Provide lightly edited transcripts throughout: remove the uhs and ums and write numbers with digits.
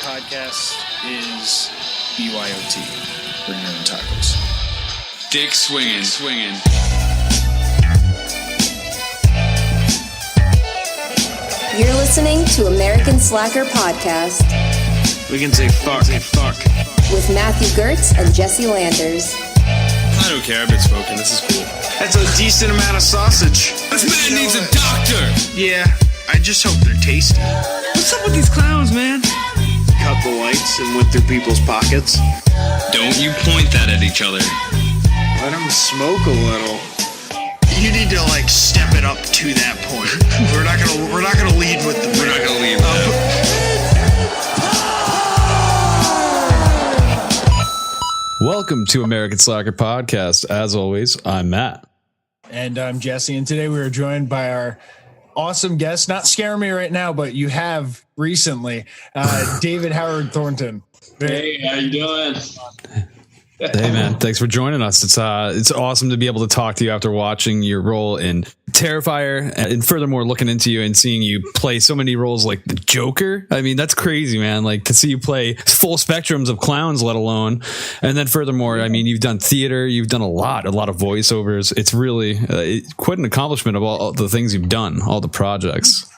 podcast is BYOT. Bring your own tacos. Dick swinging. You're listening to American Slacker Podcast. We can say fuck. With Matthew Gertz and Jesse Landers. I don't care. I've been smoking. This is cool. That's a decent amount of sausage. This man needs a doctor. Yeah, I just hope they're tasty. What's up with these clowns, man? Cut the lights and went through people's pockets. Don't you point that at each other. Let them smoke a little. You need to step it up to that point. We're not gonna lead with the. We're not gonna lead with Welcome to American Slacker Podcast. As always, I'm Matt. And I'm Jesse. And today we are joined by our awesome guest. Not scaring me right now, but you have recently, David Howard Thornton. Hey, how you doing? Hey man, thanks for joining us. It's awesome to be able to talk to you after watching your role in Terrifier, and furthermore looking into you and seeing you play so many roles like the Joker. I mean, that's crazy, man. Like to see you play full spectrums of clowns, let alone. And then furthermore, I mean, you've done theater, you've done a lot of voiceovers. It's really quite an accomplishment of all the things you've done, all the projects.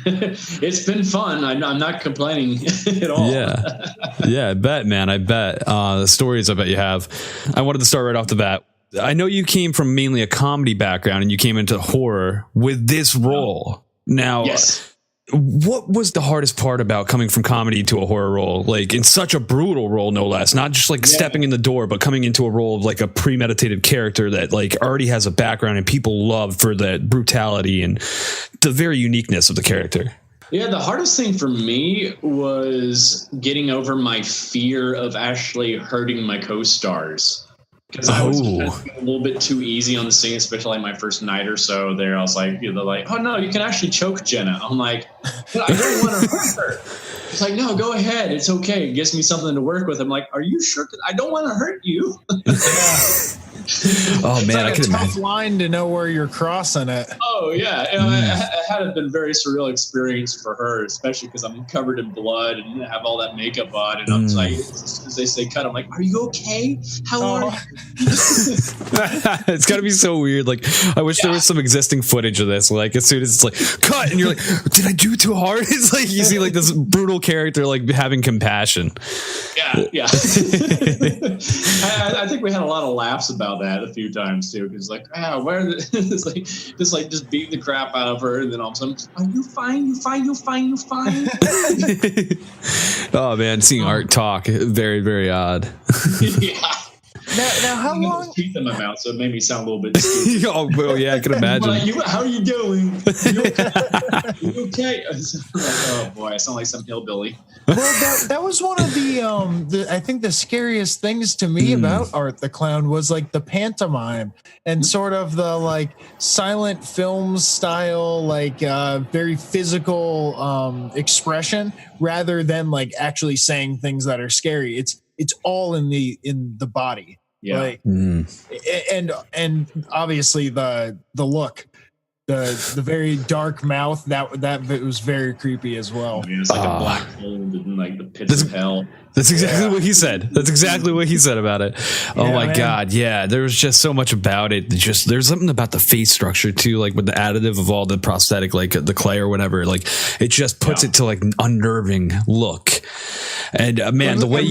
It's been fun. I'm not complaining at all. Yeah, I bet, man. I bet. The stories I bet you have. I wanted to start right off the bat. I know you came from mainly a comedy background and you came into horror with this role. Now, yes. What was the hardest part about coming from comedy to a horror role? Like in such a brutal role, no less, not just stepping in the door, but coming into a role of a premeditated character that already has a background and people love for the brutality and the very uniqueness of the character. Yeah, the hardest thing for me was getting over my fear of actually hurting my co-stars. Because I was a little bit too easy on the scene, especially my first night or so there. I was like, they're like, oh no, you can actually choke Jenna. I'm like, but I don't want to hurt her. It's like, no, go ahead. It's okay. It gives me something to work with. I'm like, are you sure? I don't want to hurt you. Oh man, I can imagine. Tough line to know where you're crossing it. Oh yeah, it had been a very surreal experience for her, especially because I'm covered in blood and have all that makeup on, and I'm just like, as they say cut, I'm like, are you okay? How are you? It's got to be so weird. I wish there was some existing footage of this. As soon as it's cut, and you're like, did I do too hard? It's you see this brutal character having compassion. Yeah. I think we had a lot of laughs about that a few times too, because where it's just beating the crap out of her, and then all of a sudden, are you fine? Oh man, seeing Art talk, very, very odd. Yeah. Now how long? Teeth in my mouth, so it made me sound a little bit stupid. Oh well, yeah, I can imagine. How are you doing? You okay? Oh boy, I sound like some hillbilly. Well, that was one of the I think the scariest things to me about Art the Clown was the pantomime and sort of the silent film style, very physical expression rather than actually saying things that are scary. It's all in the body. Yeah. And obviously the look, the very dark mouth that was very creepy as well. I mean, it's like a black hole in the pits of hell. That's exactly what he said. That's exactly what he said about it. Oh my God. Yeah. There was just so much about it. There's something about the face structure too, with the additive of all the prosthetic, the clay or whatever, it just puts it to an unnerving look. And man, the way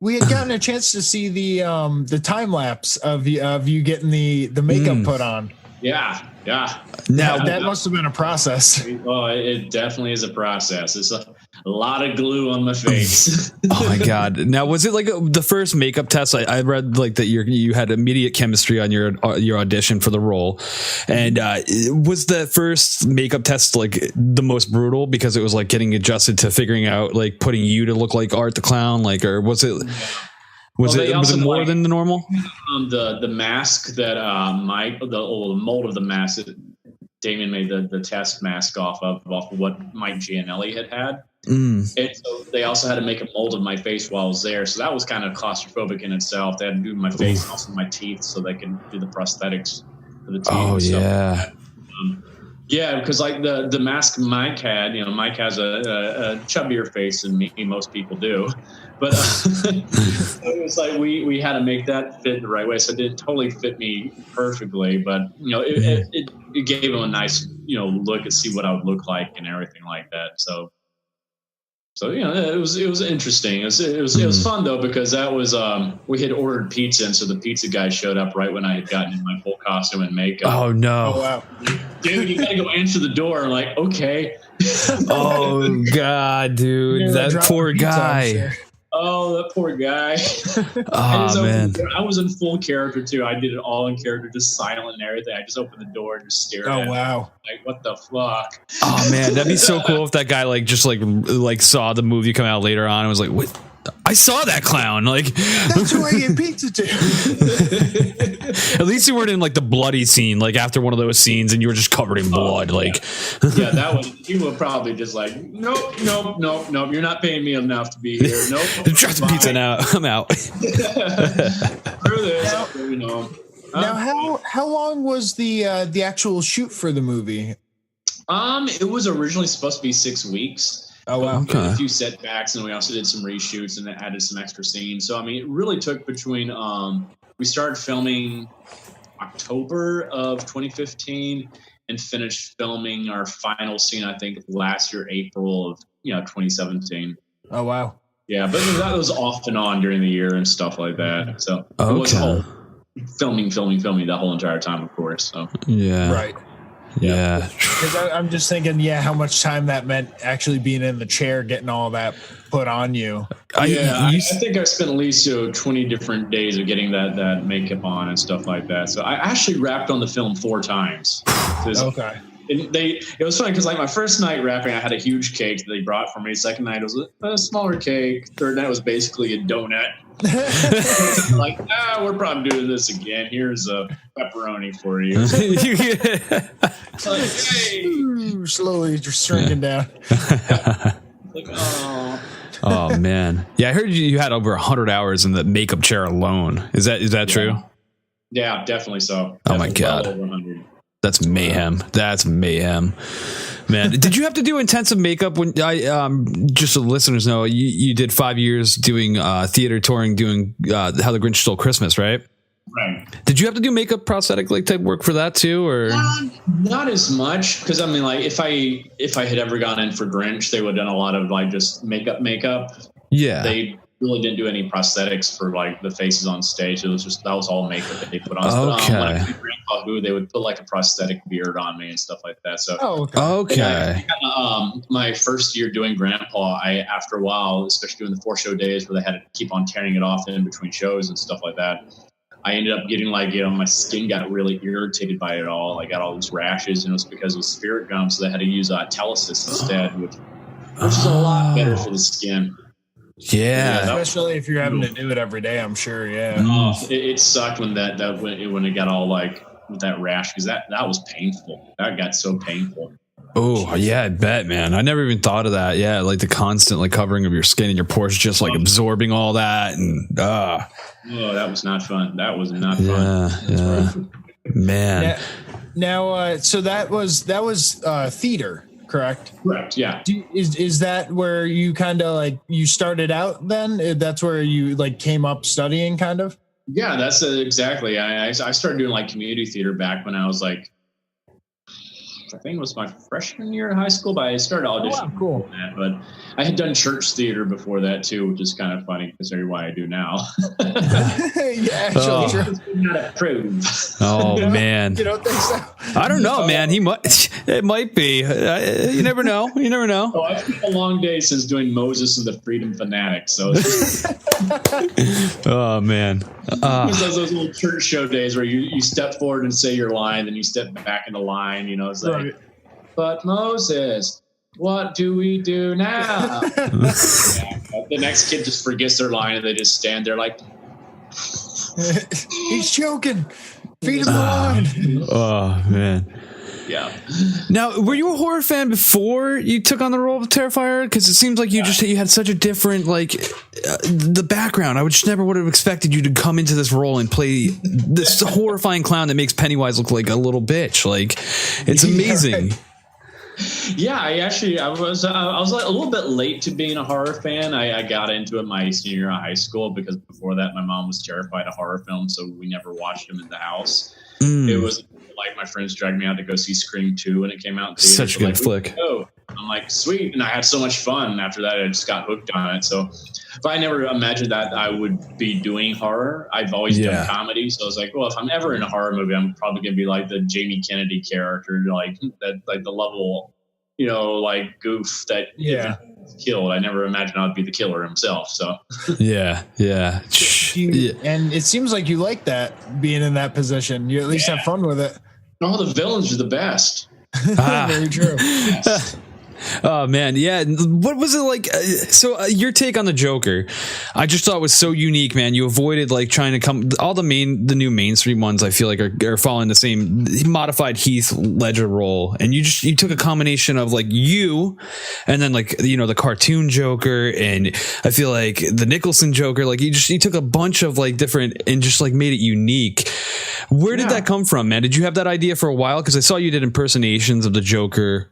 we had gotten a chance to see the time lapse of you getting the makeup put on. Yeah. Now that must have been a process. Oh, it definitely is a process. It's a lot of glue on my face. Oh my God. Now, was it the first makeup test? I read that you had immediate chemistry on your audition for the role. And was the first makeup test the most brutal because it was getting adjusted to figuring out putting you to look like Art the Clown? Or was it was it more than the normal? The mask that the mold of the mask that Damien made the test mask off of what Mike Gianelli had. And so they also had to make a mold of my face while I was there. So that was kind of claustrophobic in itself. They had to do my face and also my teeth so they can do the prosthetics for the teeth. Oh, yeah. Yeah, because like the mask Mike had, Mike has a chubbier face than me. Most people do, but so it was like we had to make that fit the right way. So it didn't totally fit me perfectly, but it gave him a nice look and see what I would look like and everything like that. So it was interesting. It was fun though, because that was we had ordered pizza, and so the pizza guy showed up right when I had gotten in my full costume and makeup. Oh no! Oh wow, dude, you gotta go answer the door. I'm like, okay. Oh god, dude, that poor guy. Oh, that poor guy. Oh man, I was in full character too. I did it all in character, just silent and everything. I just opened the door and just stared. Oh wow! Like, what the fuck? Oh man, that'd be so cool if that guy just saw the movie come out later on and was like, "What? I saw that clown!" Like, that's who I get pizza to. At least you weren't in the bloody scene, after one of those scenes, and you were just covered in blood. Yeah, that one. He would probably just nope. You're not paying me enough to be here. Nope. Drop the pizza now. I'm out. Screw this. Now, how long was the actual shoot for the movie? It was originally supposed to be 6 weeks. Oh wow! Okay. A few setbacks, and we also did some reshoots and added some extra scenes. So I mean, it really took between. We started filming October of 2015 and finished filming our final scene, I think, last year, April of 2017. Oh wow! Yeah, but that was off and on during the year and stuff like that. So it was all filming the whole entire time, of course. So yeah, right. Yeah, because I'm just thinking, how much time that meant actually being in the chair, getting all that put on you. I think I spent at least 20 different days of getting that makeup on and stuff like that. So I actually wrapped on the film 4 times. Okay. It was funny because my first night wrapping, I had a huge cake that they brought for me. Second night it was a smaller cake. Third night was basically a donut. We're probably doing this again. Here's a pepperoni for you. Hey. Slowly just shrinking down. Oh man, yeah. I heard you had over 100 hours in the makeup chair alone. Is that true? Yeah, definitely so. Oh my god. Well over 100. That's mayhem. That's mayhem, man. Did you have to do intensive makeup when just so the listeners know, you did 5 years doing theater touring, doing How the Grinch Stole Christmas, right? Right. Did you have to do makeup prosthetic type work for that too, or not as much? Because I mean, if I had ever gone in for Grinch, they would have done a lot of just makeup. Yeah. They really didn't do any prosthetics for the faces on stage. It was just that was all makeup that they put on. Okay. But, when I did Grandpa Who, they would put a prosthetic beard on me and stuff like that. So okay. My first year doing Grandpa, after a while, especially doing the 4 show days where they had to keep on tearing it off in between shows and stuff like that, I ended up getting my skin got really irritated by it all. I got all these rashes, and it was because it was spirit gum, so they had to use Telesis instead, which is a lot better for the skin. Yeah, especially if you're having to do it every day. I'm sure. Yeah, it sucked when when it got all with that rash, because that was painful. That got so painful. Oh yeah, I bet, man. I never even thought of that. Yeah, the constant covering of your skin and your pores, just absorbing all that, and oh, that was not fun. That was not fun. Yeah, man. Now, so that was theater. Correct. Yeah. Is that where you kind of you started out then? That's where you came up studying kind of? Yeah, that's exactly. I started doing community theater back when I was I think it was my freshman year in high school, but I started auditioning. Oh, cool. For that, but I had done church theater before that too, which is kind of funny considering why I do now. Yeah, actually, not approved. Oh man, you don't think so? I don't know, man. It might be. You never know. You never know. Oh, it's been a long day since doing Moses and the Freedom Fanatic. So, oh man, those little church show days where you step forward and say your line, then you step back in the line. It's right. But Moses, what do we do now? The next kid just forgets their line and they just stand there he's choking. Feed him the line. Oh man. Yeah. Now, were you a horror fan before you took on the role of Terrifier? Because it seems like you had such a different the background. I would have expected you to come into this role and play this horrifying clown that makes Pennywise look like a little bitch. Like, it's amazing. Right. Yeah, I was like a little bit late to being a horror fan. I got into it my senior year of high school because before that my mom was terrified of horror films, so we never watched them in the house. It was like my friends dragged me out to go see Scream 2 when it came out. Such a good flick. Oh, I'm like, sweet, and I had so much fun. After that, I just got hooked on it. So, but I never imagined that I would be doing horror. I've always done comedy, so I was like, well, if I'm ever in a horror movie, I'm probably gonna be like the Jamie Kennedy character, like that, like the level, like goof that killed. I never imagined I'd be the killer himself. So yeah. And it seems like you like that, being in that position. You at least have fun with it. Oh, the villains are the best. Very true. Yes. Oh man, yeah. What was it like? So your take on the Joker, I just thought was so unique, man. You avoided trying to all the new mainstream ones. I feel like are following the same modified Heath Ledger role, and you took a combination of you, and then the cartoon Joker, and I feel like the Nicholson Joker. You took a bunch of different and just made it unique. Where did that come from, man? Did you have that idea for a while? Because I saw you did impersonations of the Joker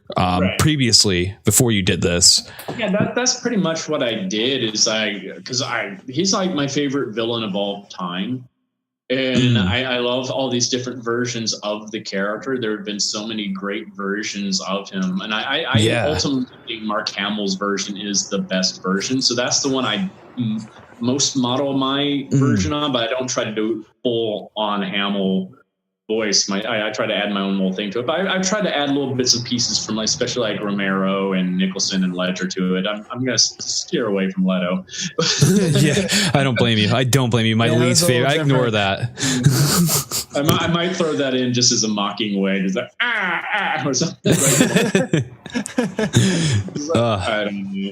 previously before you did this. Yeah, that's pretty much what I did. He's like my favorite villain of all time, and I love all these different versions of the character. There have been so many great versions of him, and I ultimately think Mark Hamill's version is the best version. So that's the one I most model my version on, but I don't try to do full on Hamill voice. I try to add my own little thing to it, but I try to add little bits and pieces from especially Romero and Nicholson and Ledger to it. I'm going to steer away from Leto. Yeah, I don't blame you. My least favorite. I ignore that. I might throw that in just as a mocking way, just or something. I don't know.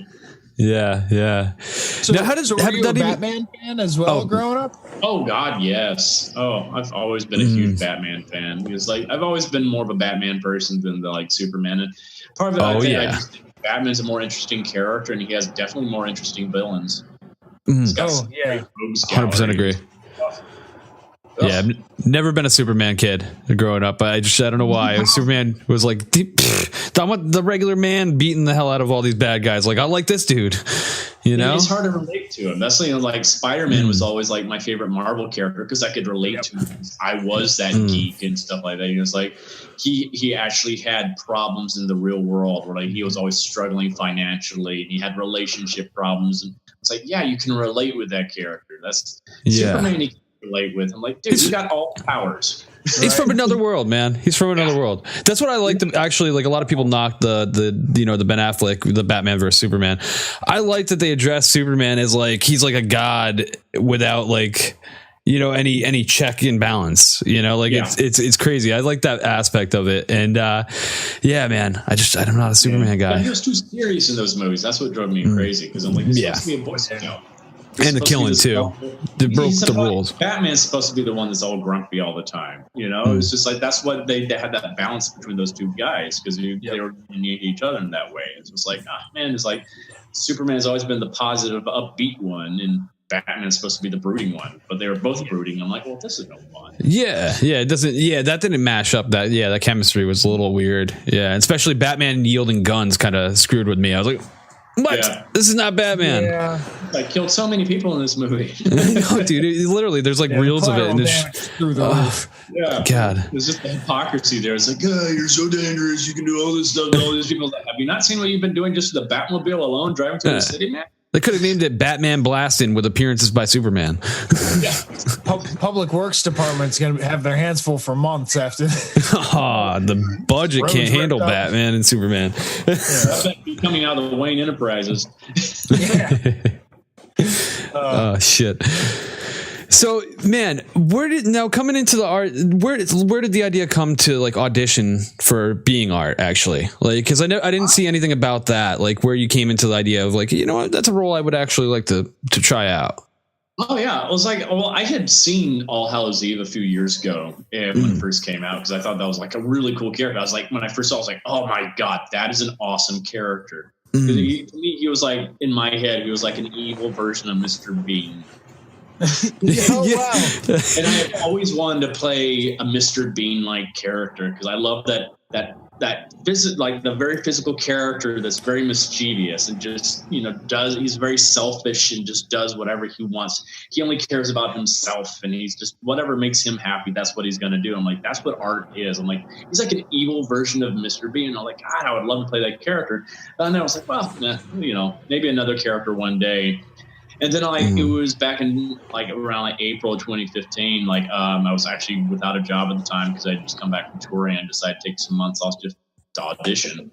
Yeah. So, now, were you a Batman fan as well growing up? Oh God, yes. Oh, I've always been a huge Batman fan because I've always been more of a Batman person than the Superman. And part of it, I just think Batman's a more interesting character, and he has definitely more interesting villains. 100% agree. Yeah, I've never been a Superman kid growing up. I don't know why. Superman was I want the regular man beating the hell out of all these bad guys. I like this dude. It's hard to relate to him. That's Spider-Man was always my favorite Marvel character because I could relate to him. I was that geek and stuff like that. He was he actually had problems in the real world where he was always struggling financially, and he had relationship problems. And it's you can relate with that character. That's Superman. Relate with. I'm dude, you got all the powers. He's from another world, man. He's from another world. That's what I like. Actually, a lot of people knock the Ben Affleck, the Batman versus Superman. I like that they address Superman as he's a god without any check and balance. It's crazy. I like that aspect of it. And man, I'm not a Superman guy. But he was too serious in those movies. That's what drove me crazy because I'm he's supposed to be a Boy Scout. And the killing too. They broke the rules. Batman's supposed to be the one that's all grumpy all the time. It's just that's what they had that balance between those two guys because they were near each other in that way. It's just it's Superman's always been the positive, upbeat one, and Batman's supposed to be the brooding one. But they were both brooding. I'm well, this is no fun. Yeah, it doesn't. Yeah, that didn't mash up. That chemistry was a little weird. Yeah, and especially Batman yielding guns kind of screwed with me. I was like, what? Yeah. This is not Batman. Yeah. I killed so many people in this movie. No, dude, literally, there's reels of it. And through the roof. Yeah. God. There's just the hypocrisy there. It's you're so dangerous. You can do all this stuff. And all these people. Have you not seen what you've been doing just the Batmobile alone driving through the city, man? They could have named it Batman Blastin' with appearances by Superman. Yeah. Public Works Department's going to have their hands full for months after. The budget can't handle Batman and Superman. That's coming out of the Wayne Enterprises. Oh, shit. So, man, coming into the art, where did the idea come to audition for being art actually? Because I didn't see anything about that, where you came into the idea of what, that's a role I would actually like to try out. Oh yeah, it was like, well, I had seen All Hallows Eve a few years ago when it first came out because I thought that was like a really cool character. I was like, when I first saw, it, I was like, oh my god, that is an awesome character. He was like, in my head, he was like an evil version of Mr. Bean. Oh, wow. And I had always wanted to play a Mr. Bean like character because I love that like the very physical character that's very mischievous and just, he's very selfish and just does whatever he wants. He only cares about himself and he's just whatever makes him happy. That's what he's going to do. I'm like, that's what Art is. I'm like, he's like an evil version of Mr. Bean. I'm like, God, I would love to play that character. And I was like, well, maybe another character one day. And then it was back in around April 2015. I was actually without a job at the time because I'd just come back from touring and decided to take some months off just to audition.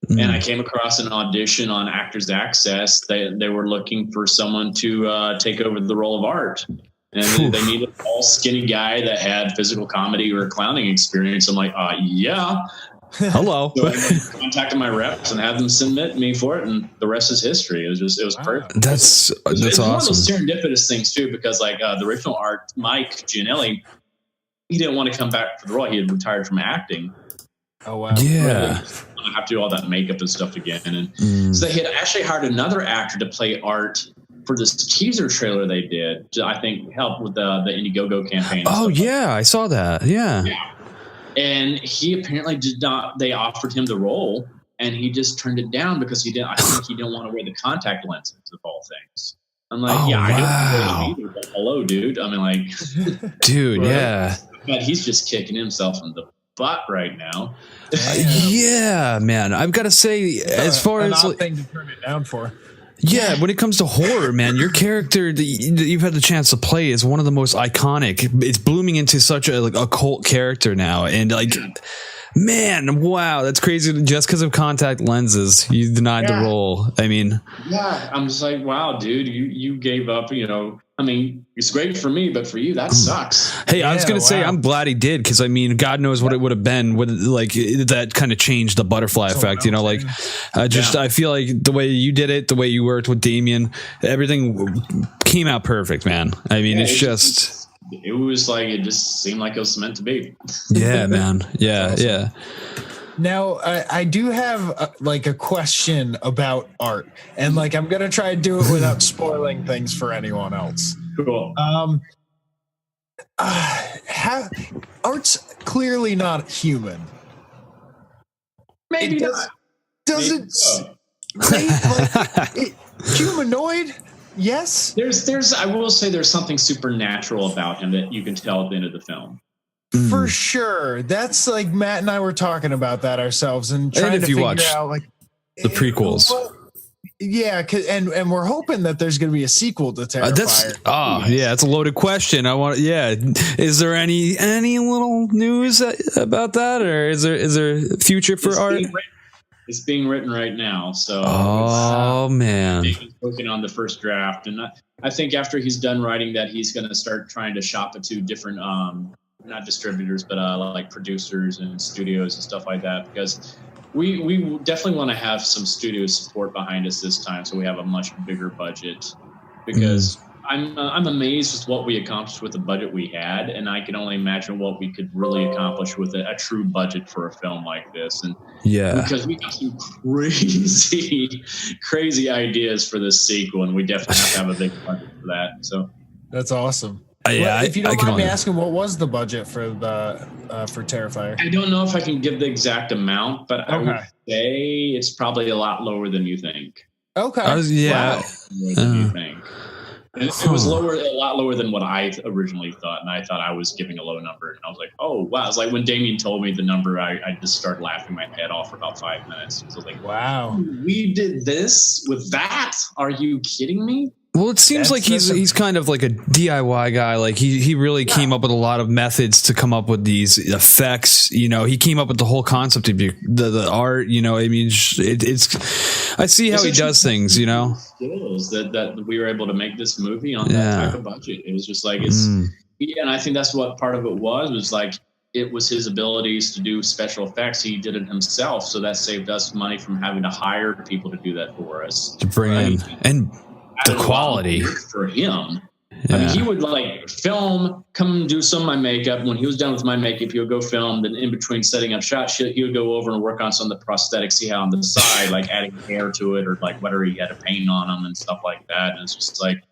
And I came across an audition on Actors Access. They were looking for someone to take over the role of Art. And they needed a tall, skinny guy that had physical comedy or clowning experience. I'm like, yeah. Hello. So I contacted my reps and had them submit me for it, and the rest is history. It was perfect. That's it's awesome. One of those serendipitous things too, because the original Art, Mike Gianelli, he didn't want to come back for the role. He had retired from acting. Oh wow! Yeah, I have to do all that makeup and stuff again, and so they had actually hired another actor to play Art for this teaser trailer they did. I think helped with the Indiegogo campaign. Oh yeah, I saw that. Yeah. And he apparently did not. They offered him the role, and he just turned it down because I think he didn't want to wear the contact lenses of all things. I'm like, I don't either, but hello, dude. I mean, like, dude, yeah. But he's just kicking himself in the butt right now. Yeah, man. I've got to say, as far as odd thing to turn it down for. Yeah, when it comes to horror, man, your character that you've had the chance to play is one of the most iconic. It's blooming into such a cult character now, and man, wow, that's crazy. Just because of contact lenses, you denied the role. I mean, I'm just like, wow, dude, you gave up. I mean, it's great for me, but for you, that sucks. Hey, I was going to say, I'm glad he did, because I mean, God knows what it would have been with that kind of changed the butterfly effect. I feel like the way you did it, the way you worked with Damien, everything came out perfect, man. I mean, it was like it just seemed like it was meant to be. Yeah, man. Yeah, awesome. Yeah. Now, I do have a question about Art, and I'm going to try to do it without spoiling things for anyone else. Cool. Art's clearly not human. Maybe not. Doesn't humanoid? Yes. I will say there's something supernatural about him that you can tell at the end of the film. For sure. That's Matt and I were talking about that ourselves and trying to figure out the prequels. Yeah, and we're hoping that there's going to be a sequel to Terrifier. That's a loaded question. Is there any little news about that, or is there future for Art? It's being written right now. So man, he's working on the first draft, and I think after he's done writing that, he's going to start trying to shop it to different not distributors, but like producers and studios and stuff like that, because we definitely want to have some studio support behind us this time, so we have a much bigger budget. Because I'm amazed with what we accomplished with the budget we had, and I can only imagine what we could really accomplish with a true budget for a film like this. And because we got some crazy ideas for this sequel, and we definitely have to have a big budget for that. So that's awesome. If you don't mind me asking, what was the budget for for Terrifier? I don't know if I can give the exact amount, but I would say it's probably a lot lower than you think. Okay. Lower than you think. And it was a lot lower than what I originally thought, and I thought I was giving a low number. And I was like, oh, wow. It's like when Damien told me the number, I just started laughing my head off for about 5 minutes. So I was like, wow. We did this with that? Are you kidding me? Well, it seems like he's kind of like a DIY guy. Like he really came up with a lot of methods to come up with these effects. He came up with the whole concept of the art. I mean, I see how he does things. Skills that we were able to make this movie on that type of budget. It was just like and I think that's what part of it was like it was his abilities to do special effects. He did it himself, so that saved us money from having to hire people to do that for us. To bring in and the quality for him. Yeah. I mean, he would like film, come do some of my makeup. When he was done with my makeup, he would go film. Then in between setting up shots, he would go over and work on some of the prosthetics he had on the side, like adding hair to it or like whether he had a paint on them and stuff like that. And it's just like,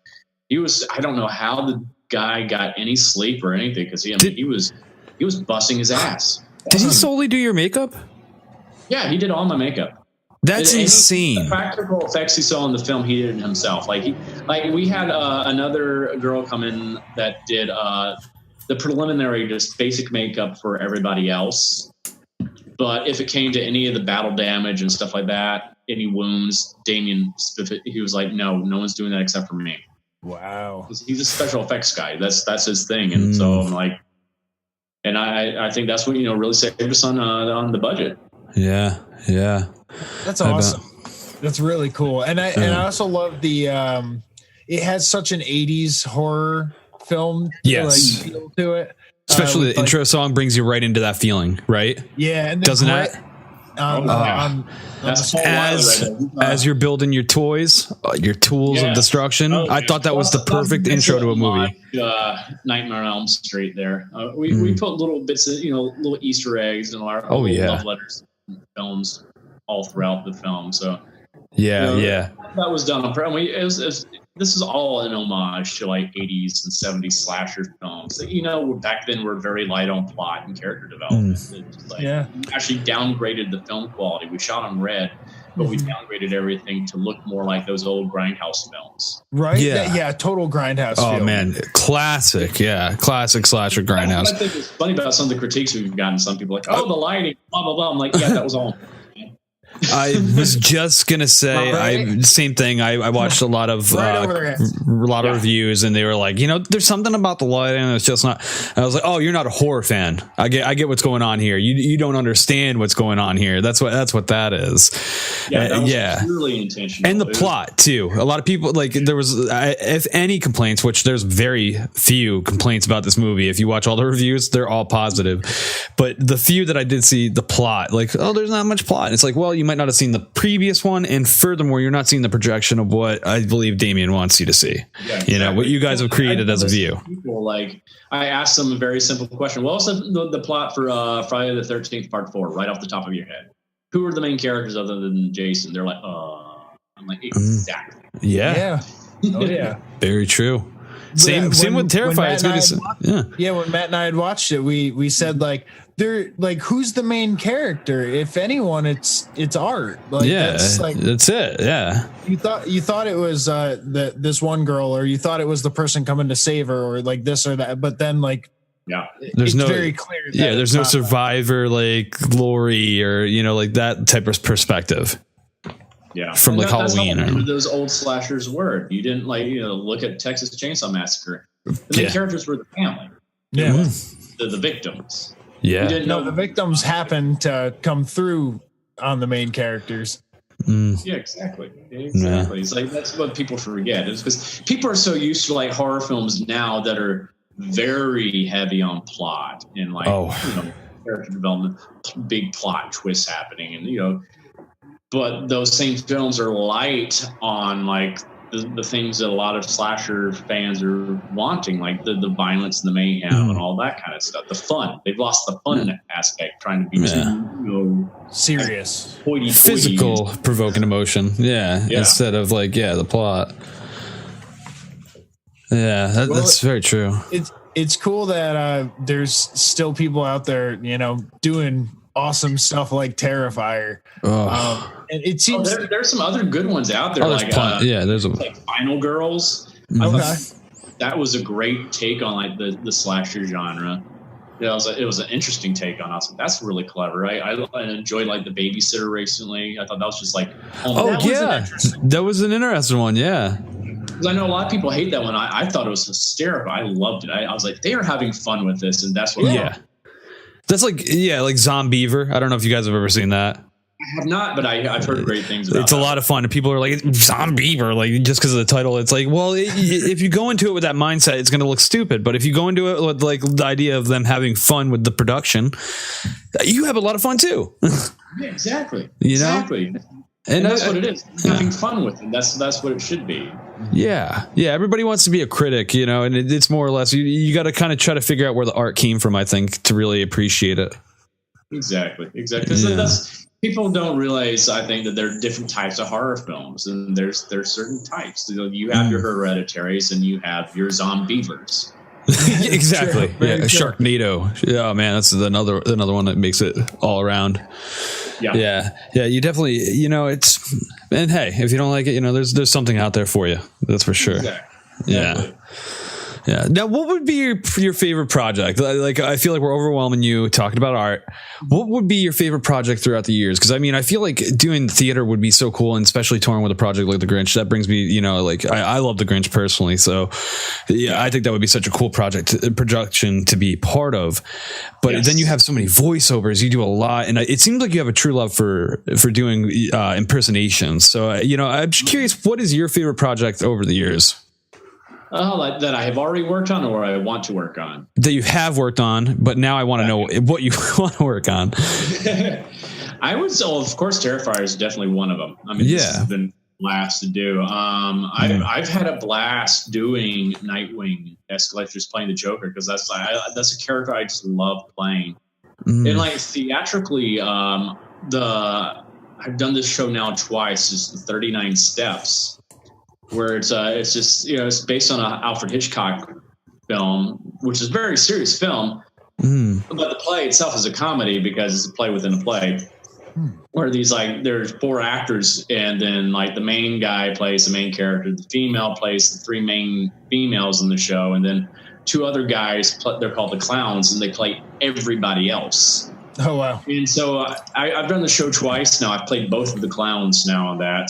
I don't know how the guy got any sleep or anything because he was busting his ass. Did he solely do your makeup? Yeah, he did all my makeup. That's insane. The practical effects he saw in the film, he did it himself. Like we had another girl come in that did the preliminary, just basic makeup for everybody else. But if it came to any of the battle damage and stuff like that, any wounds, Damien, he was like, no one's doing that except for me. Wow. He's a special effects guy. That's his thing. And so I'm like, and I think that's what really saved us on the budget. Yeah. That's awesome. That's really cool. And I also love the it has such an 80s horror film feel to it. Especially the intro song brings you right into that feeling, right? Yeah, and doesn't that? That's as you're building your toys, your tools of destruction. I thought that was the perfect intro to a movie. Nightmare on Elm Street. There, we put little bits of little Easter eggs and our love letters films all throughout the film. So that was done on purpose. This is all an homage to like 80s and 70s slasher films that, back then were very light on plot and character development. We actually downgraded the film quality. We shot on red, but we downgraded everything to look more like those old Grindhouse films. Right? Yeah, total Grindhouse film. Oh, man. Classic. Yeah. Classic slasher Grindhouse. I think it's funny about some of the critiques we've gotten. Some people are like, the lighting, blah, blah, blah. I'm like, that was all. I was just gonna say, same thing. I watched a lot of reviews, and they were like, there's something about the lighting that's just not. I was like, oh, you're not a horror fan. I get what's going on here. You don't understand what's going on here. That's what that is. Yeah, that was purely intentional. And the plot too. A lot of people there was, if any complaints, which there's very few complaints about this movie. If you watch all the reviews, they're all positive. But the few that I did see, the plot, there's not much plot. And it's like, well, you might not have seen the previous one, and furthermore, you're not seeing the projection of what I believe Damien wants you to see. Yeah, exactly. What you guys have created as a view. People, I asked them a very simple question. What was the plot for Friday the 13th Part 4? Right off the top of your head, who are the main characters other than Jason? They're like, I'm like, exactly. Yeah. Oh yeah. Very true. Same with Terrifier. When Matt and I had watched it, we said they're who's the main character? If anyone, it's Art. That's it. Yeah. You thought it was this one girl, or you thought it was the person coming to save her, or this or that. But then there's no very clear. There's no survivor glory or that type of perspective. Yeah, from Halloween or those old slashers were. You didn't look at Texas Chainsaw Massacre. The main characters were the family. Yeah, the victims. Yeah, you didn't know the victims happened to come through on the main characters. Yeah, exactly. Yeah. It's that's what people forget. It's because people are so used to horror films now that are very heavy on plot and character development, big plot twists happening, and But those same films are light on the things that a lot of slasher fans are wanting, like the violence and the mayhem and all that kind of stuff. The fun. They've lost the fun aspect, trying to be too serious, physical, provoking emotion. Yeah, instead of the plot. Yeah, that's very true. It's cool that there's still people out there, doing awesome stuff like Terrifier. And it seems there's some other good ones out there. There's Final Girls. Okay, that was a great take on the slasher genre. It was an interesting take on us. That's really clever. I enjoyed the Babysitter recently. I thought that was just that was an interesting one. Yeah. Because I know a lot of people hate that one. I thought it was hysterical. I loved it. I was like, they are having fun with this, and that's what. Yeah. That's like Zombiever. I don't know if you guys have ever seen that. I have not, but I've heard great things about it. It's a lot of fun, and people are like, Zombiever, just because of the title. It's if you go into it with that mindset, it's going to look stupid. But if you go into it with the idea of them having fun with the production, you have a lot of fun too. Yeah, exactly. Exactly. And that's what it is. Having fun with it. That's what it should be. Yeah. Everybody wants to be a critic, and it's more or less you got to kind of try to figure out where the art came from, I think, to really appreciate it. Exactly. That's, people don't realize, I think, that there are different types of horror films, and there's certain types. You have your Hereditaries, and you have your Zombievers. Exactly. Sharknado. Yeah, man, that's another one that makes it all around. Yeah. You definitely, and hey, if you don't like it, there's something out there for you. That's for sure. Exactly. Yeah. Now, what would be your favorite project? Like, I feel like we're overwhelming you talking about art. What would be your favorite project throughout the years? Because I feel like doing theater would be so cool, and especially touring with a project like The Grinch. That brings me, I love The Grinch personally. So, I think that would be such a cool production to be part of. But then you have so many voiceovers. You do a lot, and it seems like you have a true love for doing impersonations. So, I'm just curious, what is your favorite project over the years? That I have already worked on, or I want to work on? That you have worked on, but now I want to know what you want to work on. I would say, of course, Terrifier is definitely one of them. This has been a blast to do. I've had a blast doing Nightwing, Escalation, just playing the Joker, because that's a character I just love playing. And theatrically, I've done this show now twice. It's the 39 Steps. Where it's just it's based on an Alfred Hitchcock film, which is a very serious film, but the play itself is a comedy because it's a play within a play. Where there's 4 actors, and then the main guy plays the main character, the female plays the 3 main females in the show, and then 2 other guys they're called the clowns, and they play everybody else. Oh wow! And so I've done the show twice now. I've played both of the clowns now on that.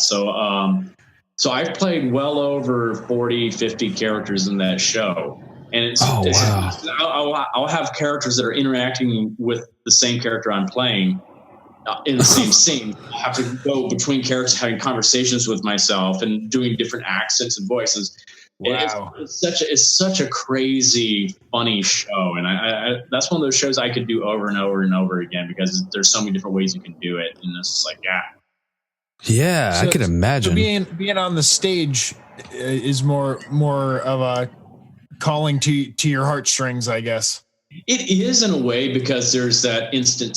So I've played well over 40, 50 characters in that show. And I'll have characters that are interacting with the same character I'm playing in the same scene. I have to go between characters, having conversations with myself and doing different accents and voices. Wow. It's such a crazy, funny show. And I that's one of those shows I could do over and over and over again, because there's so many different ways you can do it. And it's just Yeah, I could imagine. So being on the stage is more of a calling to your heartstrings, I guess. It is, in a way, because there's that instant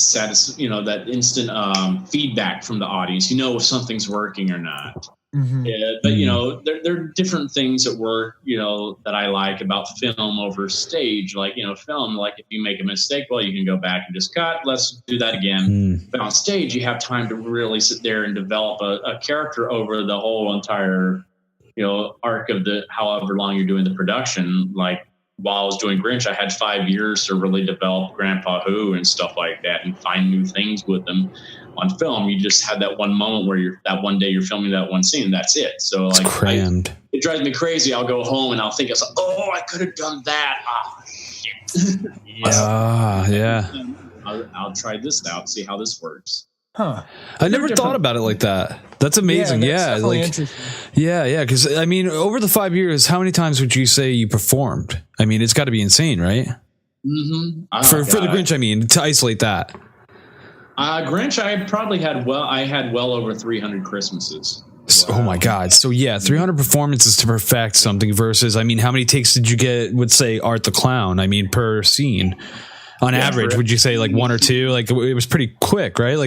feedback from the audience. If something's working or not. But there are different things that work. That I like about film over stage. Film, if you make a mistake, well, you can go back and just cut. Let's do that again. But on stage, you have time to really sit there and develop a character over the whole entire, arc of however long you're doing the production. While I was doing Grinch, I had 5 years to really develop Grandpa Who and stuff like that, and find new things with them. On film, you just have that one moment where that one day you're filming that one scene, and that's it. So it's crammed. It drives me crazy. I'll go home and I'll think, I could have done that. Shit. I'll try this out, see how this works. Huh. I never thought about it like that. That's amazing. Interesting. Because over the 5 years, how many times would you say you performed? It's got to be insane, right? Mm-hmm. For the Grinch, to isolate that. Grinch, I had well over 300 Christmases. Wow. Oh my God! So 300 performances to perfect something versus, how many takes did you get? Would say Art the Clown? Per scene. On average, would you say 1 or 2? It was pretty quick, right?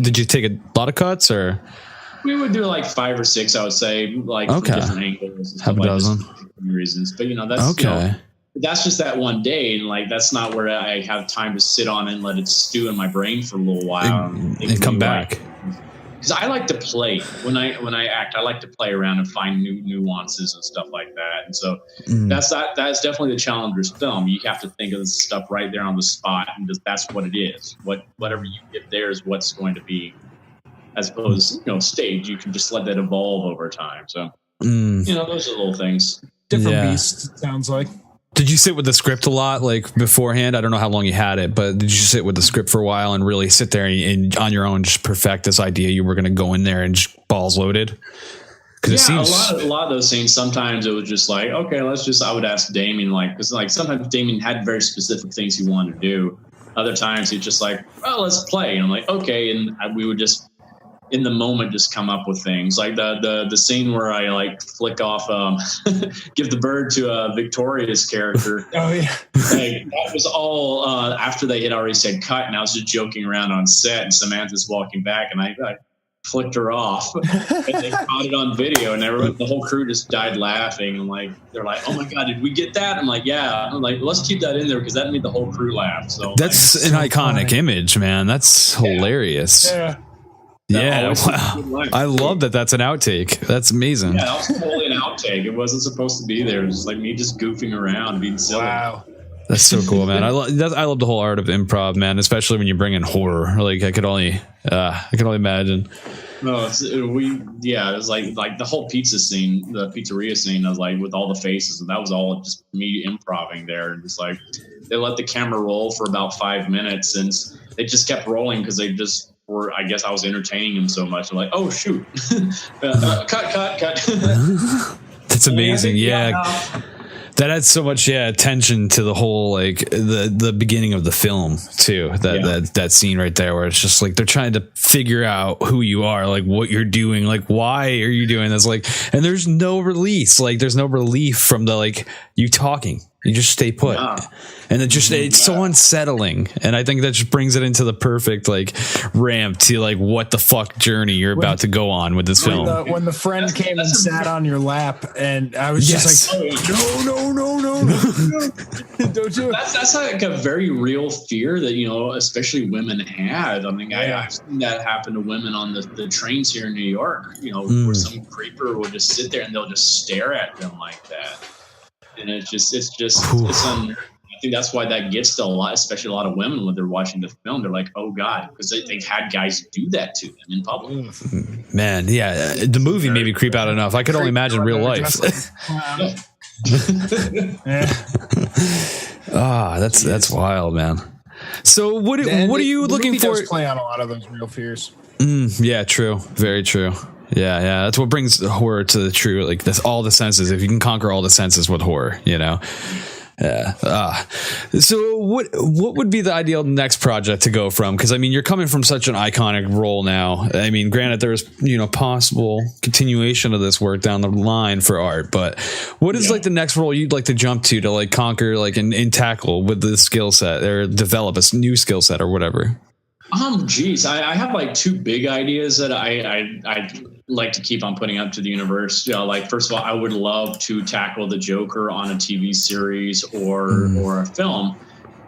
Did you take a lot of cuts, or? We would do 5 or 6, I would say, from different angles. Half a dozen. Reasons, but that's okay. That's just that one day, and that's not where I have time to sit on and let it stew in my brain for a little while and come back. Because I like to play when I act. I like to play around and find new nuances and stuff like that. And so that's definitely the challenge with film. You have to think of this stuff right there on the spot, and that's what it is. Whatever you get there is what's going to be. As opposed to stage, you can just let that evolve over time. So those are little things. Different beast, it sounds like. Did you sit with the script a lot, beforehand? I don't know how long you had it, but did you sit with the script for a while and really sit there and on your own just perfect this idea you were going to go in there and just balls loaded? Because it seems a lot of those scenes. Sometimes it was just okay, I would ask Damien, because sometimes Damien had very specific things he wanted to do. Other times he's just let's play. And I'm okay, and we would just in the moment just come up with things like the scene where I like flick off, give the bird to Victoria's character. Oh yeah, like, that was all after they had already said cut, and I was just joking around on set, and Samantha's walking back, and I flicked her off, and they caught it on video, and the whole crew just died laughing, and like they're like, "Oh my god, did we get that?" I'm like, "Yeah." I'm like, "Let's keep that in there because that made the whole crew laugh." So that's an iconic image, man. That's hilarious. yeah. Yeah, wow. I love that. That's an outtake. That's amazing. Yeah, that was totally an outtake. It wasn't supposed to be there. It was just like me just goofing around, being silly. Wow. That's so cool, man. I love the whole art of improv, man. Especially when you bring in horror. Like I could only imagine. No, it was like the whole pizza scene, the pizzeria scene. I was like with all the faces, and that was all just me improvising there. And just like they let the camera roll for about 5 minutes, and it just kept rolling because they just. Or I guess I was entertaining him so much. I'm like, oh shoot, cut. That's amazing. Yeah, that adds so much attention to the whole like the beginning of the film too. That scene right there where it's just like they're trying to figure out who you are, like what you're doing, like why are you doing this, like, and there's no release, like there's no relief from the like you talking. You just stay put, and it's so unsettling. And I think that just brings it into the perfect like ramp to like what the fuck journey you're about to go on with this film. When the friend came and sat on your lap, and I was just like, no, don't do it. That's like a very real fear that especially women had. I mean, I've seen that happen to women on the trains here in New York. Where some creeper will just sit there and they'll just stare at them like that. And I think that's why that gets to especially a lot of women when they're watching the film. They're like, oh God, because they've had guys do that to them in public. Man, yeah, the movie made me creep out enough. I could only imagine real life. That's wild, man. So what are you looking for? Does play on a lot of those real fears. Yeah, true. Very true. Yeah. That's what brings horror to the true, like this, all the senses. If you can conquer all the senses with horror, Yeah. So what would be the ideal next project to go from? Because I mean, you're coming from such an iconic role now. I mean, granted, there's possible continuation of this work down the line for art, but what is like the next role you'd like to jump to like conquer, like and tackle with the skill set or develop a new skill set or whatever? Geez, I have like two big ideas that I like to keep on putting up to the universe. Like, first of all, I would love to tackle the Joker on a TV series or a film.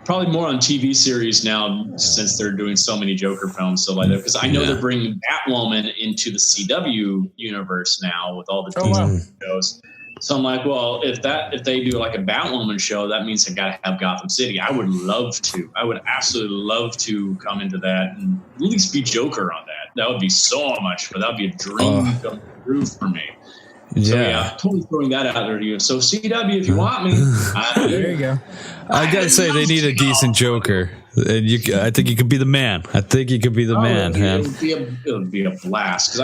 Probably more on TV series now since they're doing so many Joker films. So like that, because I know they're bringing Batwoman into the CW universe now with all the TV shows. So I'm like, well, if they do like a Batwoman show, that means I got to have Gotham City. I would love to. I would absolutely love to come into that and at least be Joker on that. That would be so much fun. That would be a dream come true for me. So totally throwing that out there to you. So CW, if you want me, there you go. I gotta say they need a decent Joker. And I think you could be the man. Man. It would be a blast.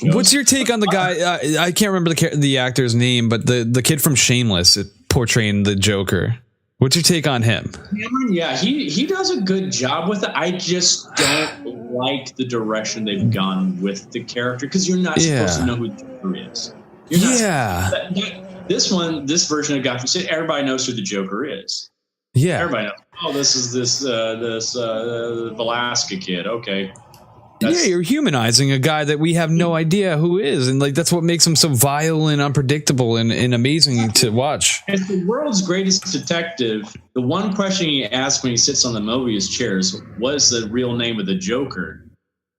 What's your take on the guy? I can't remember the actor's name, but the kid from Shameless portraying the Joker. What's your take on him? Yeah, he does a good job with it. I just don't like the direction they've gone with the character because you're not supposed to know who the Joker is. This version of Gotham City, everybody knows who the Joker is. Yeah, everybody knows. Oh, this is this Velasca kid. Okay. You're humanizing a guy that we have no idea who is, and like that's what makes him so vile and unpredictable and amazing to watch. As the world's greatest detective, the one question he asks when he sits on the Mobius chair is, "What is the real name of the Joker?"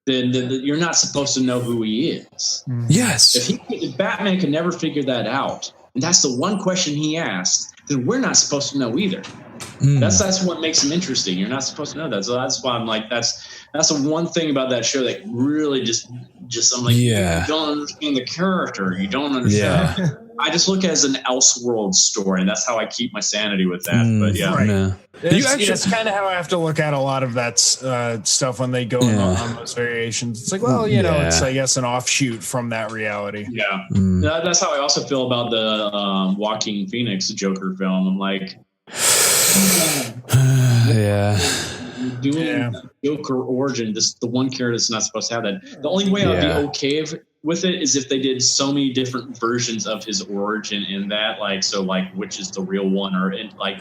Then you're not supposed to know who he is. Yes. If Batman can never figure that out, and that's the one question he asks, then we're not supposed to know either. That's what makes him interesting. You're not supposed to know that. So that's why I'm like, that's the one thing about that show that really just I'm like, you don't understand the character. You don't understand. Yeah. I just look at it as an Elseworld story, and that's how I keep my sanity with that. But it's kind of how I have to look at a lot of that stuff when they go on those variations. It's like, well, it's I guess an offshoot from that reality. Yeah, that's how I also feel about the Joaquin Phoenix Joker film. I'm like, doing Joker origin, the one character that's not supposed to have that. The only way I'd be okay with it is if they did so many different versions of his origin in that, which is the real one, or I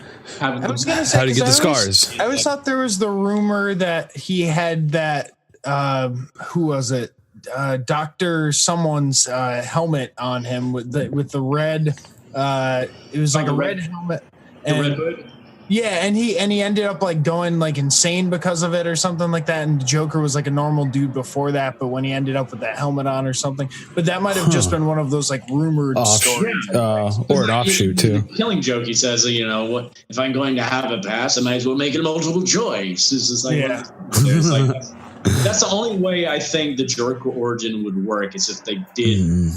was gonna say, how to get the scars. I always thought there was the rumor that he had that. Who was it? Doctor someone's helmet on him with the red. It was like a red helmet. The Red Hood. Yeah, and he ended up going insane because of it or something like that. And the Joker was like a normal dude before that, but when he ended up with that helmet on or something, but that might have just been one of those rumored stories, or an offshoot too. The Killing Joke, he says, what if I'm going to have a pass, I might as well make it a multiple choice. It's just that's the only way I think the Joker origin would work is if they did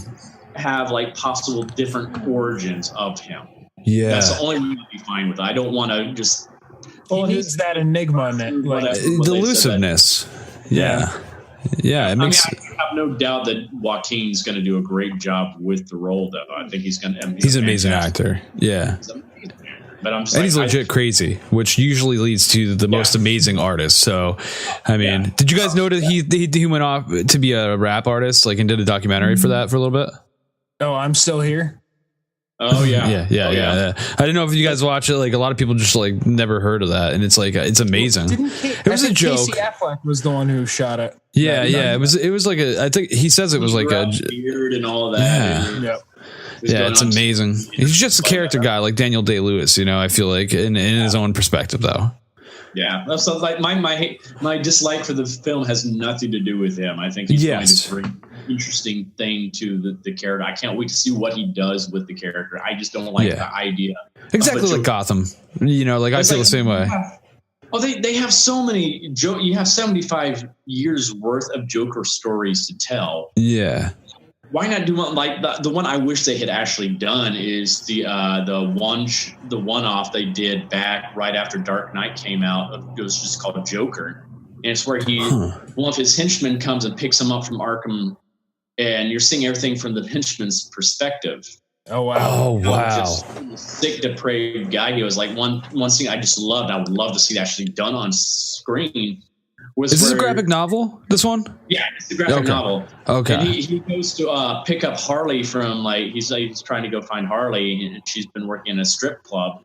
have possible different origins of him. Yeah, that's the only way I'd be fine with it. I don't want to just. He needs that enigma in it, the elusiveness. Yeah. It makes. I have no doubt that Joaquin's going to do a great job with the role, though. I think he's going to. He's an amazing actor. Yeah. But I'm just he's legit crazy, which usually leads to the most amazing artists. So, I mean, did you guys know that he went off to be a rap artist, and did a documentary for that for a little bit? Oh, I'm still here. Oh yeah. Yeah. I didn't know if you guys watch it. A lot of people just never heard of that, and it's it's amazing. It was a joke. Casey Affleck was the one who shot it. Yeah. It was I think he says it was a beard and all that. Yeah, it's amazing. He's just a character guy like Daniel Day-Lewis, I feel in his own perspective though. Yeah, so my dislike for the film has nothing to do with him. I think he's going to bring interesting thing to the character. I can't wait to see what he does with the character. I just don't like the idea. Exactly like Gotham. I feel the same way. They have so many. You have 75 years worth of Joker stories to tell. Yeah. Why not do one the one I wish they had actually done is the one-off they did back right after Dark Knight came out. It was just called Joker, and it's where one of his henchmen comes and picks him up from Arkham, and you're seeing everything from the henchman's perspective. Oh wow! Just sick, depraved guy. He was one thing I just loved. I would love to see that actually done on screen. Is this a graphic novel? This one? Yeah, it's a graphic novel. Okay. And he goes to pick up Harley from he's trying to go find Harley, and she's been working in a strip club,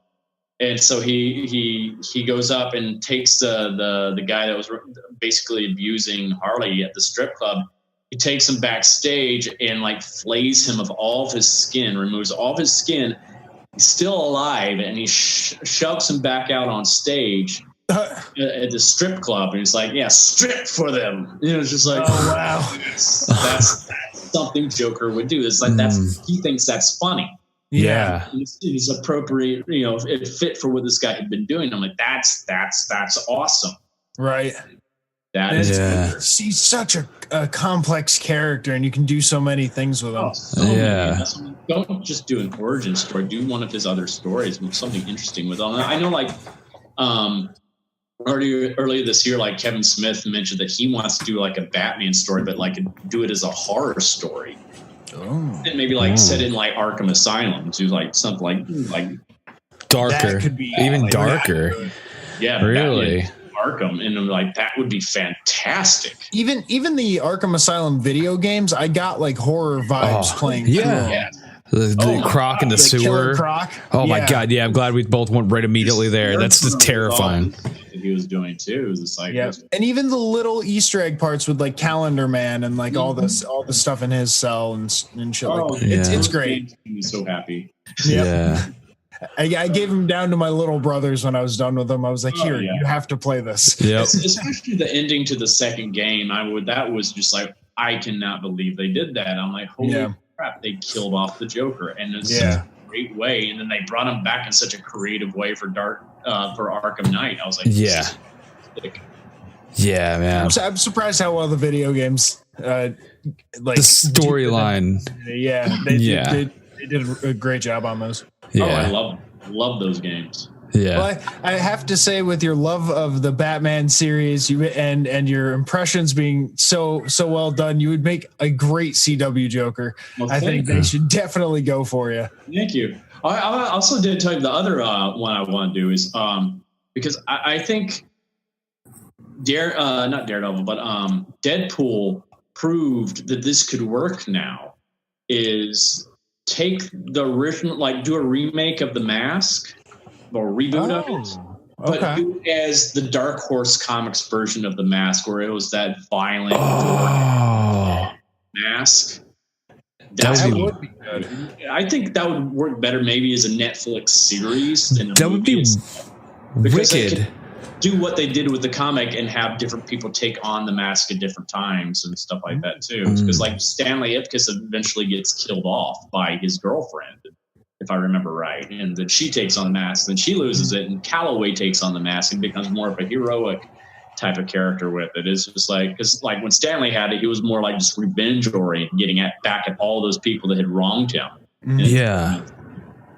and so he goes up and takes the guy that was basically abusing Harley at the strip club. He takes him backstage and flays him of all of his skin, removes all of his skin. He's still alive, and he shoves him back out on stage. At the strip club, and he's strip for them. It's just oh wow, that's something Joker would do. It's that's he thinks that's funny. Yeah, it's appropriate. It fit for what this guy had been doing. I'm that's awesome. Right. That is. He's such a complex character, and you can do so many things with him. Don't just do an origin story. Do one of his other stories. Something interesting with him. I know, earlier this year, Kevin Smith mentioned that he wants to do a Batman story, but do it as a horror story. Oh. And maybe set in Arkham Asylum, do something darker. That could be even darker. Yeah, really. Arkham, and that would be fantastic. Even the Arkham Asylum video games, I got horror vibes playing. Yeah. The Croc in the sewer. Croc. Oh my God! Yeah, I'm glad we both went right immediately there. That's just terrifying. He was doing too. It was just and even the little Easter egg parts with Calendar Man and all the stuff in his cell and shit. It's great. He's so happy. Yeah. I gave him down to my little brothers when I was done with them. I was here, you have to play this. Yep. Especially the ending to the second game. That was just I cannot believe they did that. I'm holy crap, they killed off the Joker, and it's such a great way. And then they brought him back in such a creative way for Arkham Knight. I was yeah, man. I'm surprised how well the video games, the storyline. They did a great job on those. Yeah. I love those games. Yeah. Well, I have to say, with your love of the Batman series, and your impressions being so well done, you would make a great CW Joker. Well, I think they should definitely go for you. Thank you. I also did tell you the other one I want to do is because I think not Daredevil, but Deadpool proved that this could work now, is take the original, like do a remake of The Mask or reboot of it, but do it as the Dark Horse Comics version of The Mask, where it was that violent mask. That would be good. I think that would work better maybe as a Netflix series than a That would be wicked. Do what they did with the comic and have different people take on the mask at different times and stuff like that too. Because like Stanley Ipkiss eventually gets killed off by his girlfriend, if I remember right, and then she takes on the mask, then she loses it, and Calloway takes on the mask and becomes more of a heroic type of character with it. It's just like, because like when Stanley had it, he was more like just revenge oriented, getting back at all those people that had wronged him. Yeah.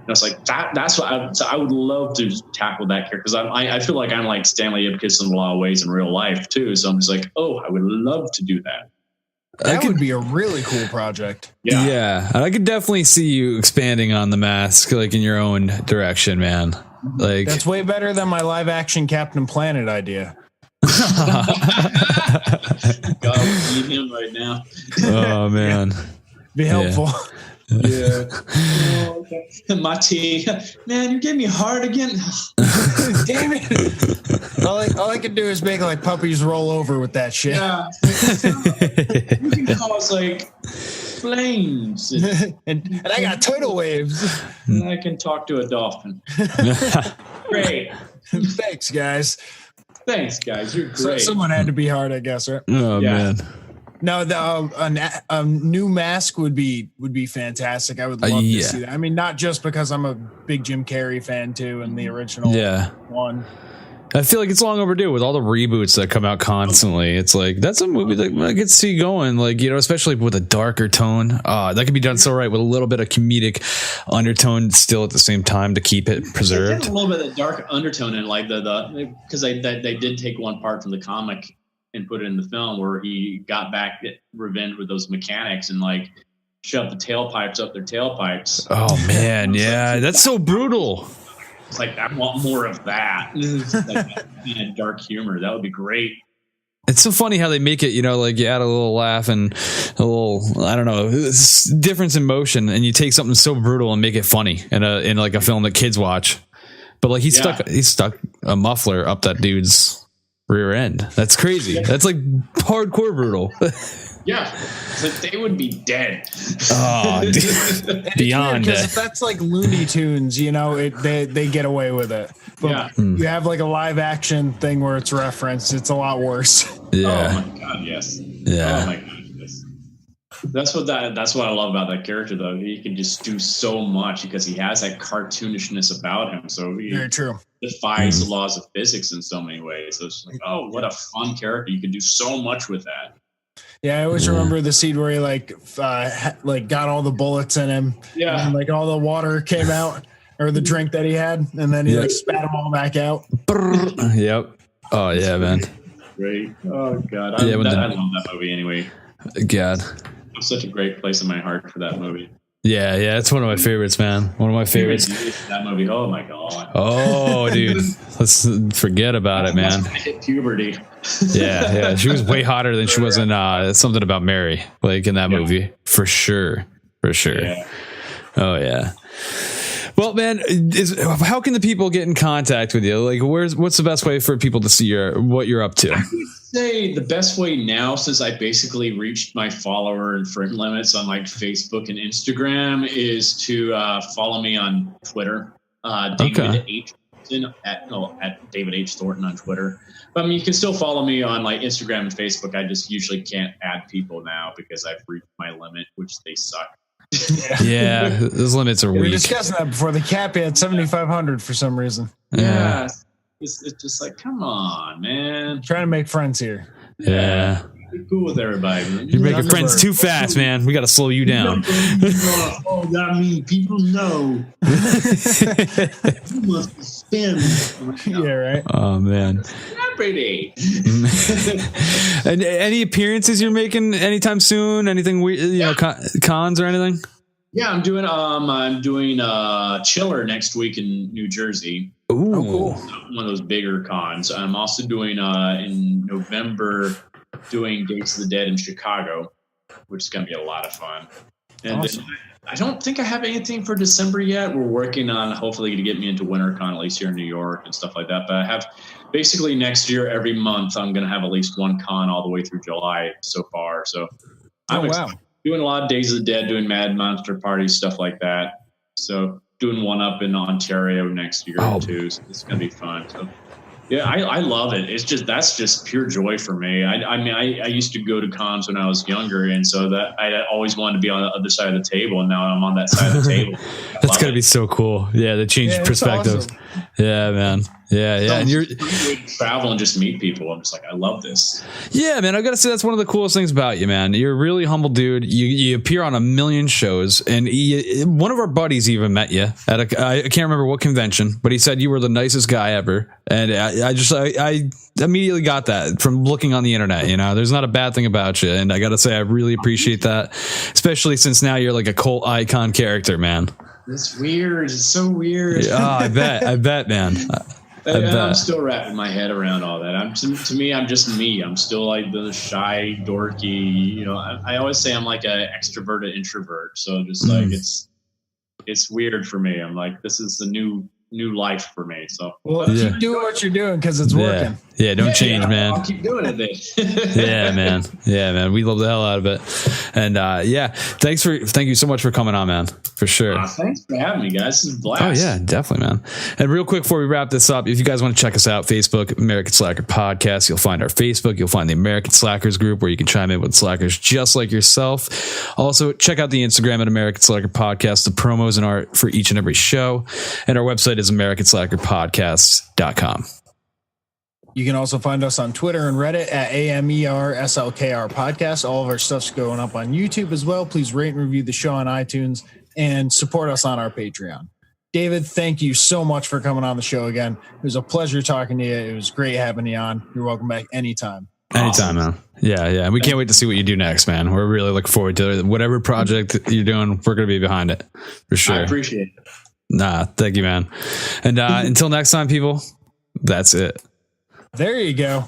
And it's like that's what I would love to tackle that character, because I feel like I'm like Stanley Ipkiss in a lot of ways in real life too. So I'm just like, I would love to do that. That would be a really cool project. Yeah. And I could definitely see you expanding on The Mask, like in your own direction, man. Like That's way better than my live action Captain Planet idea. God, we need him right now. Oh man. Be helpful. Yeah. My tea. Man, you gave me hard again. Damn it. All I can do is make like puppies roll over with that shit. Yeah. You can cause like flames. and I got tidal waves. And I can talk to a dolphin. Great. Thanks, guys. Thanks, guys. You're great. So, someone had to be hard, I guess, right? Oh man. No, a new mask would be fantastic. I would love to see that. I mean, not just because I'm a big Jim Carrey fan too, and the original one. I feel like it's long overdue with all the reboots that come out constantly. It's like that's a movie that I could see going, like, you know, especially with a darker tone. That could be done so right with a little bit of comedic undertone still at the same time to keep it preserved. A little bit of dark undertone in like the because they did take one part from the comic and put it in the film where he got back at revenge with those mechanics and like shoved the tailpipes up their tailpipes. Oh man, yeah, that's so brutal. It's like, I want more of that. Like, dark humor. That would be great. It's so funny how they make it, you know, like you add a little laugh and a little, I don't know, difference in motion, and you take something so brutal and make it funny in like a film that kids watch. But like he stuck a muffler up that dude's rear end. That's crazy. That's like hardcore brutal. Yeah, but they would be dead. Oh, beyond because if that's like Looney Tunes, you know, they get away with it. But you have like a live action thing where it's referenced, it's a lot worse. Yeah. Oh my god, yes. Yeah. Oh my god, yes. That's what I love about that character, though. He can just do so much because he has that cartoonishness about him. So he very true. Defies the laws of physics in so many ways. So it's like, oh, what a fun character! You can do so much with that. Yeah, I always remember the scene where he like got all the bullets in him. Yeah, and like all the water came out, or the drink that he had, and then he like spat them all back out. Yep. Oh yeah, man. Great. Oh god, I love that movie anyway. God, it's such a great place in my heart for that movie. Yeah, it's one of my favorites, man. One of my favorites. That movie. Oh my god. Oh, dude, let's forget about it, man. I hit puberty. Yeah. She was way hotter than she was in Something About Mary, like in that movie, for sure. Yeah. Oh yeah. Well, man, how can the people get in contact with you? Like, what's the best way for people to see what you're up to? I would say the best way now, since I basically reached my follower and friend limits on like Facebook and Instagram, is to follow me on Twitter, David H. Thornton at David H. Thornton on Twitter. But I mean, you can still follow me on like Instagram and Facebook. I just usually can't add people now because I've reached my limit, which they suck. Yeah, those limits are weak. We were discussing that before. The cap had 7,500 for some reason. Yeah, it's just like, come on, man. Trying to make friends here. Yeah. Be cool with everybody. You're making friends too fast, man. We got to slow you down. Oh, that means people know. You must be spin. Yeah, right. Oh man. Celebrity. And any appearances you're making anytime soon? Anything cons or anything? Yeah, I'm doing Chiller next week in New Jersey. Ooh, cool. One of those bigger cons. I'm also doing in November doing Days of the Dead in Chicago, which is going to be a lot of fun. And Awesome. then I don't think I have anything for December yet. We're working on hopefully to get me into WinterCon, at least here in New York and stuff like that. But I have basically next year, every month, I'm going to have at least one con all the way through July so far. So I'm doing a lot of Days of the Dead, doing Mad Monster parties, stuff like that. So doing one up in Ontario next year too. So it's going to be fun. So yeah, I love it. That's just pure joy for me. I mean, I used to go to cons when I was younger, and so that I always wanted to be on the other side of the table, and now I'm on that side of the table. That's gotta be so cool. Yeah, the change perspective. Awesome. Yeah, man. Yeah. And you're travel and just meet people. I'm just like, I love this. Yeah, man. I gotta say that's one of the coolest things about you, man. You're a really humble dude. You appear on a million shows, and one of our buddies even met you at I can't remember what convention, but he said you were the nicest guy ever, and I immediately got that from looking on the internet. You know, there's not a bad thing about you, and I gotta say I really appreciate that, especially since now you're like a cult icon character, man. It's weird. It's so weird. I bet, man. I'm still wrapping my head around all that. To me, I'm just me. I'm still like the shy, dorky. You know, I always say I'm like an extroverted introvert. So just like it's weird for me. I'm like, this is the new life for me. So keep doing what you're doing because it's working. Yeah, don't change, man. I'll keep doing it then. Yeah, man. We love the hell out of it. And thank you so much for coming on, man. For sure. Thanks for having me, guys. This is a blast. Oh yeah, definitely, man. And real quick before we wrap this up, if you guys want to check us out, Facebook, American Slacker Podcast, you'll find our Facebook, you'll find the American Slackers group where you can chime in with slackers just like yourself. Also, check out the Instagram at American Slacker Podcast, the promos and art for each and every show. And our website is AmericanSlackerPodcast.com. You can also find us on Twitter and Reddit at AMERSLKR Podcast. All of our stuff's going up on YouTube as well. Please rate and review the show on iTunes and support us on our Patreon. David, thank you so much for coming on the show again. It was a pleasure talking to you. It was great having you on. You're welcome back anytime. Anytime, man. Yeah. We can't wait to see what you do next, man. We're really looking forward to it. Whatever project you're doing, we're going to be behind it for sure. I appreciate it. Thank you, man. And until next time, people, that's it. There you go.